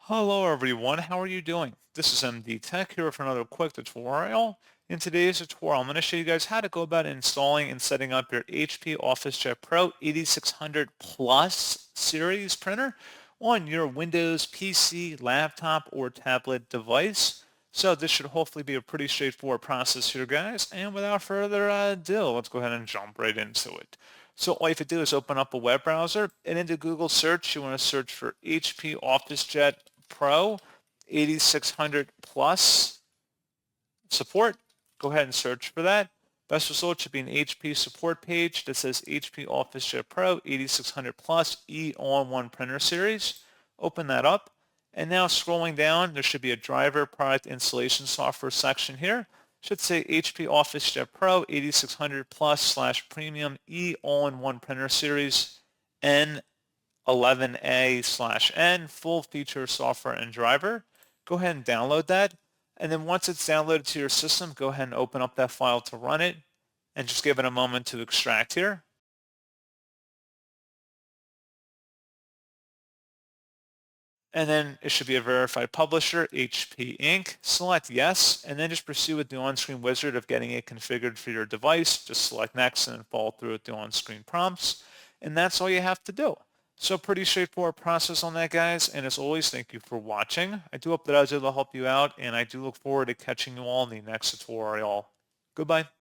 Hello everyone, how are you doing? This is MD Tech here for another quick tutorial. In today's tutorial, I'm going to show you guys how to go about installing and setting up your HP OfficeJet Pro 8600 Plus series printer on your Windows PC, laptop, or tablet device. So this should hopefully be a pretty straightforward process here, guys. And without further ado, let's go ahead and jump right into it. So all you have to do is open up a web browser, and into Google search, you want to search for HP OfficeJet Pro 8600 Plus support. Go ahead and search for that. Best result should be an HP support page that says HP OfficeJet Pro 8600 Plus E-all-in-one printer series. Open that up. And now scrolling down, there should be a driver product installation software section here. Should say HP OfficeJet Pro 8600 Plus slash premium E-all-in-one printer series N11A/N full feature software and driver. Go ahead and download that. And then once it's downloaded to your system, go ahead and open up that file to run it and just give it a moment to extract here. And then it should be a verified publisher, HP Inc. Select yes, and then just proceed with the on-screen wizard of getting it configured for your device. Just select next and then follow through with the on-screen prompts. And that's all you have to do. So pretty straightforward process on that, guys. And as always, thank you for watching. I do hope that I was able to help you out, and I do look forward to catching you all in the next tutorial. Goodbye.